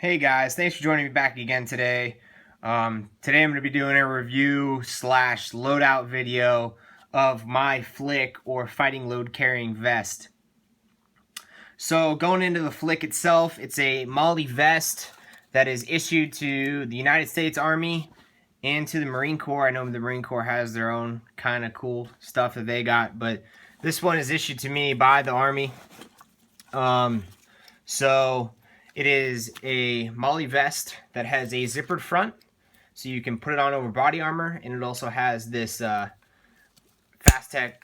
Hey guys, thanks for joining me back again today. Today I'm going to be doing a review slash loadout video of my Flick or fighting load carrying vest. So going into the Flick itself, it's a MOLLE vest that is issued to the United States Army and to the Marine Corps. I know the Marine Corps has their own kind of cool stuff that they got, but this one is issued to me by the Army. So it is a MOLLE vest that has a zippered front, so you can put it on over body armor, and it also has this Fastech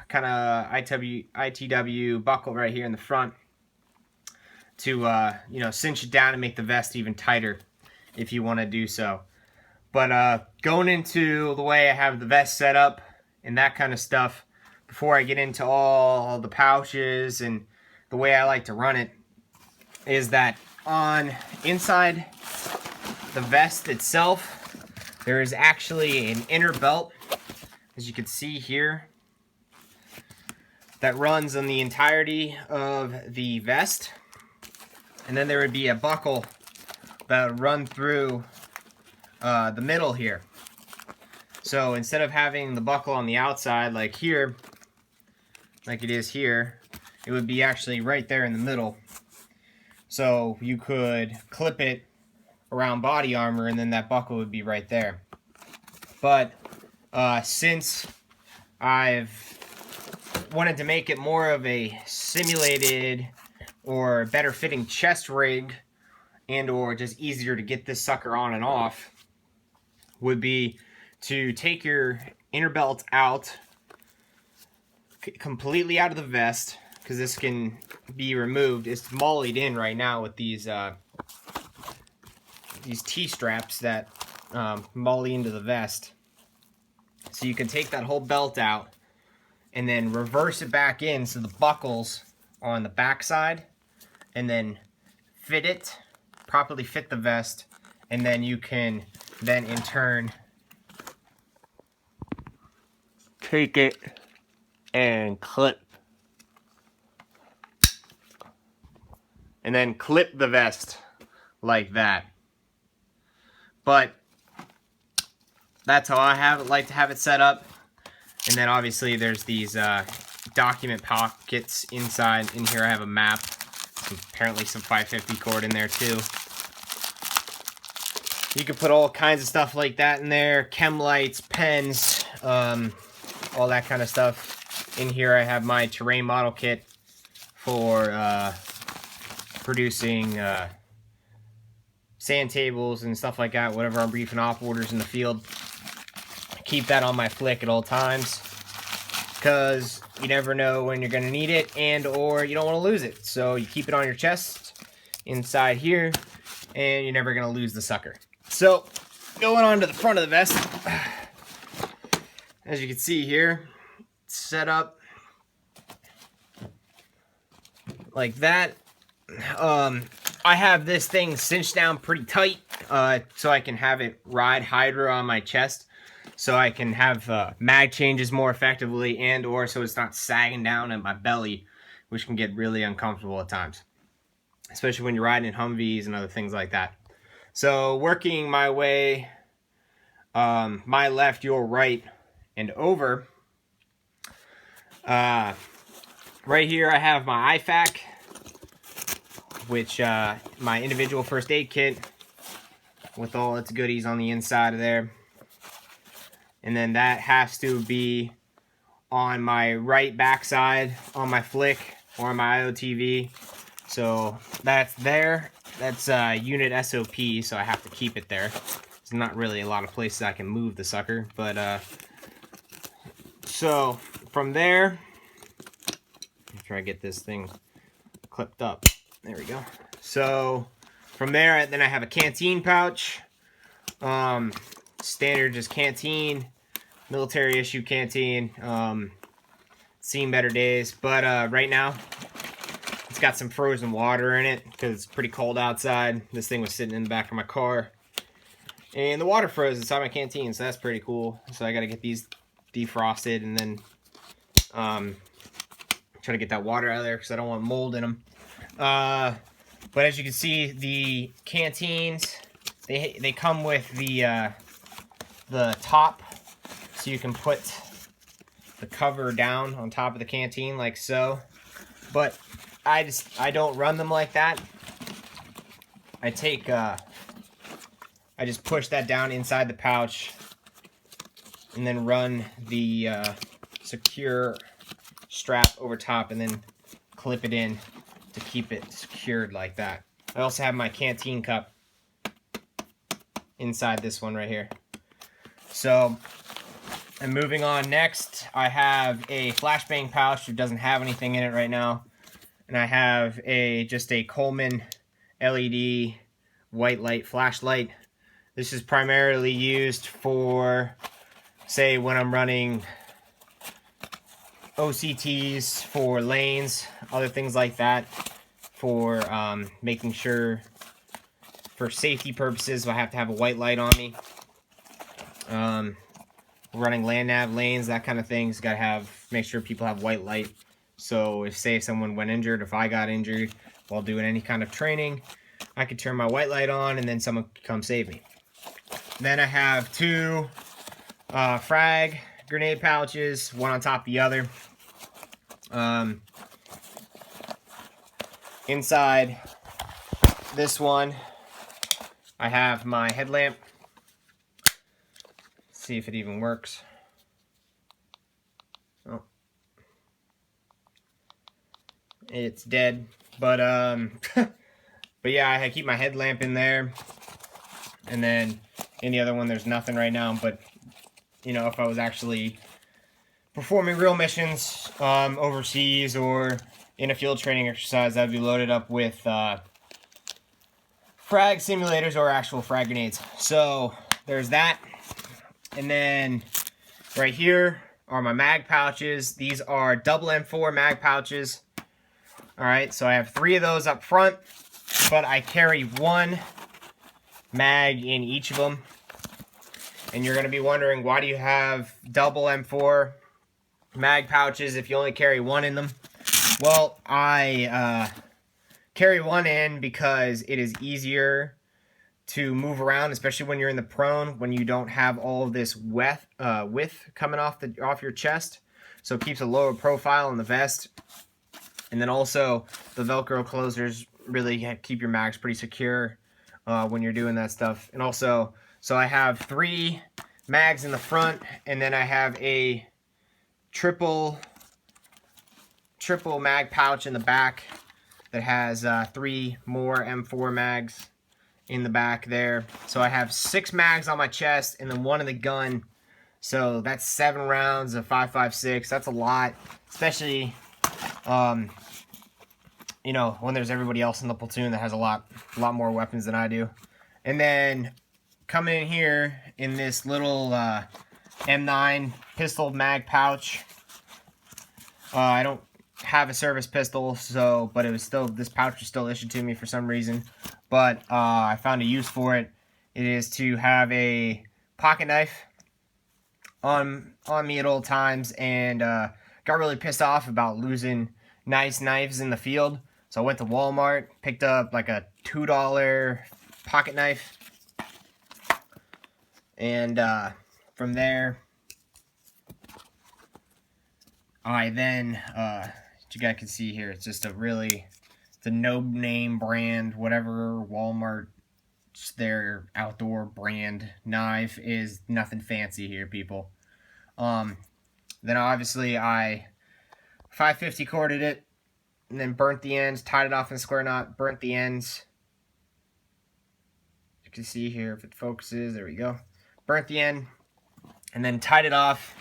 kind of ITW buckle right here in the front to cinch it down and make the vest even tighter if you want to do so. But going into the way I have the vest set up and that kind of stuff, before I get into all the pouches and the way I like to run it, is that on inside the vest itself, there is actually an inner belt, as you can see here, that runs on the entirety of the vest. And then there would be a buckle that would run through the middle here. So instead of having the buckle on the outside like here, like it is here, it would be actually right there in the middle. So you could clip it around body armor and then that buckle would be right there. But since I've wanted to make it more of a simulated or better fitting chest rig, and or just easier to get this sucker on and off, would be to take your inner belt out, completely out of the vest, because this can be removed. It's MOLLE'd in right now with these T-straps that MOLLE into the vest. So you can take that whole belt out and then reverse it back in so the buckles are on the back side, and then fit it, properly fit the vest, and then you can then in turn take it and clip the vest like that. But that's how I like to have it set up. And then obviously there's these document pockets inside. In here I have a map, apparently some 550 cord in there too. You can put all kinds of stuff like that in there, chem lights, pens, all that kind of stuff. In here I have my terrain model kit for producing sand tables and stuff like that, whatever I'm briefing op orders in the field. Keep that on my Flick at all times, because you never know when you're going to need it, and or you don't want to lose it. So you keep it on your chest inside here, and you're never going to lose the sucker. So going on to the front of the vest, as you can see here, it's set up like that. I have this thing cinched down pretty tight so I can have it ride Hydra on my chest, so I can have mag changes more effectively, and or so it's not sagging down at my belly, which can get really uncomfortable at times, especially when you're riding in Humvees and other things like that. So working my way my left, your right, and over, right here I have my IFAK, which my individual first aid kit with all its goodies on the inside of there. And then that has to be on my right backside on my Flick or on my IOTV. So that's there. That's unit SOP, so I have to keep it there. There's not really a lot of places I can move the sucker, but so from there, I'll try to get this thing clipped up. There we go. So from there, then I have a canteen pouch. Standard just canteen, military issue canteen. Seen better days, but right now it's got some frozen water in it because it's pretty cold outside. This thing was sitting in the back of my car, and the water froze inside my canteen, so that's pretty cool. So I got to get these defrosted and then try to get that water out of there because I don't want mold in them. But as you can see, the canteens, they come with the top, so you can put the cover down on top of the canteen like so. But I don't run them like that. I just push that down inside the pouch and then run the secure strap over top and then clip it in to keep it secured like that. I also have my canteen cup inside this one right here. So, and moving on next, I have a flashbang pouch that doesn't have anything in it right now. And I have just a Coleman LED white light flashlight. This is primarily used for, say, when I'm running OCTs for lanes, other things like that, for making sure, for safety purposes, I have to have a white light on me. Running land nav lanes, that kind of things, gotta make sure people have white light. So if, say, someone went injured, if I got injured while doing any kind of training, I could turn my white light on and then someone could come save me. Then I have two frag grenade pouches, one on top of the other. Inside this one, I have my headlamp. Let's see if it even works. Oh, it's dead. But but yeah, I keep my headlamp in there, and then in the other one, there's nothing right now. But you know, if I was actually performing real missions overseas or in a field training exercise, I'd be loaded up with frag simulators or actual frag grenades. So there's that. And then right here are my mag pouches. These are double M4 mag pouches. All right, so I have 3 of those up front, but I carry 1 mag in each of them. And you're going to be wondering, why do you have double M4 mag pouches if you only carry 1 in them? Well, I carry 1 in because it is easier to move around, especially when you're in the prone, when you don't have all of this width coming off your chest. So it keeps a lower profile in the vest. And then also the Velcro closers really keep your mags pretty secure when you're doing that stuff. And also, so I have 3 mags in the front, and then I have a triple mag pouch in the back that has 3 more M4 mags in the back there. So I have 6 mags on my chest and then 1 in the gun. So that's 7 rounds of 5.56. That's a lot, especially you know, when there's everybody else in the platoon that has a lot more weapons than I do. And then coming in here in this little M9 pistol mag pouch. I don't have a service pistol, so, but it was still, this pouch was still issued to me for some reason. But I found a use for it. It is to have a pocket knife on me at all times, and got really pissed off about losing nice knives in the field. So I went to Walmart, picked up like a $2 pocket knife, and from there, I then, you guys can see here, it's just it's a no-name brand, whatever Walmart, their outdoor brand knife is, nothing fancy here, people. Then obviously I 550 corded it, and then burnt the ends, tied it off in a square knot, burnt the ends. You can see here if it focuses, there we go. Burnt the end, and then tied it off,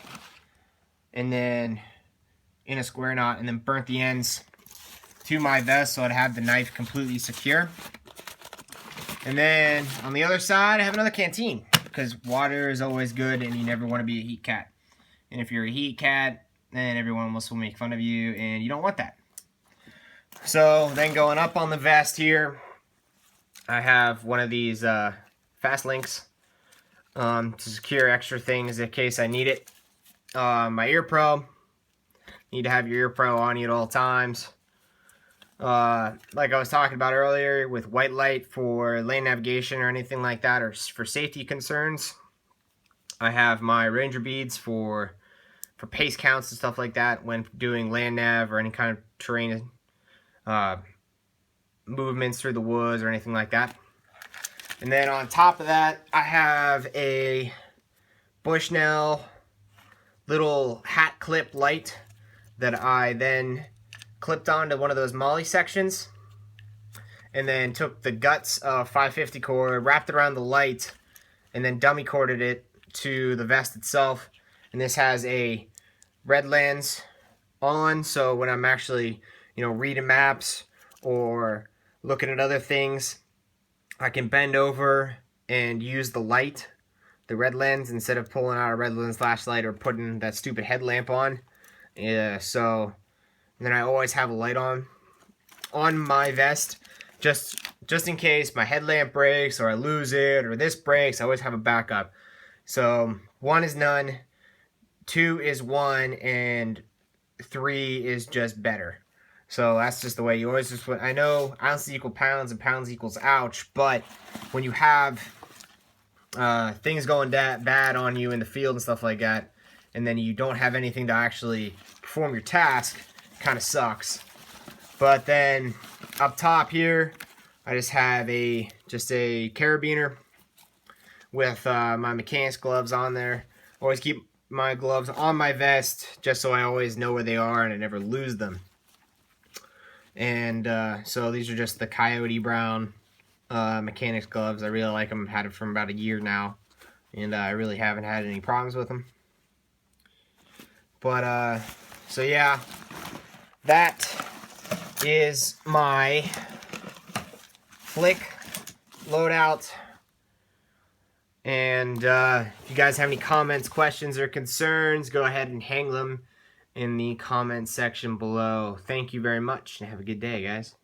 and then in a square knot, and then burnt the ends to my vest so I'd have the knife completely secure. And then on the other side, I have another canteen, because water is always good and you never want to be a heat cat. And if you're a heat cat, then everyone else will make fun of you, and you don't want that. So then going up on the vest here, I have one of these fast links to secure extra things in case I need it. My ear pro, need to have your ear pro on you at all times. like I was talking about earlier, with white light for lane navigation or anything like that, or for safety concerns. I have my ranger beads for pace counts and stuff like that when doing land nav or any kind of terrain movements through the woods or anything like that. And then on top of that, I have a Bushnell little hat clip light that I then clipped onto one of those MOLLE sections, and then took the guts of 550 cord, wrapped it around the light, and then dummy corded it to the vest itself. And this has a red lens on, so when I'm actually, reading maps or looking at other things, I can bend over and use the light, the red lens, instead of pulling out a red lens flashlight or putting that stupid headlamp on. So then I always have a light on my vest, just in case my headlamp breaks or I lose it or this breaks. I always have a backup. So 1 is none, 2 is 1, and 3 is just better. So that's just the way you always just. I know ounces equal pounds and pounds equals ouch, but when you have things going bad on you in the field and stuff like that, and then you don't have anything to actually perform your task, kind of sucks. But then up top here, I just have a carabiner with my mechanics gloves on there. Always keep my gloves on my vest just so I always know where they are and I never lose them. And so these are just the Coyote Brown mechanics gloves. I really like them. I've had them for about a year now, and I really haven't had any problems with them. But so yeah, that is my Flick loadout. And if you guys have any comments, questions, or concerns, go ahead and hang them in the comment section below. Thank you very much, and have a good day, guys.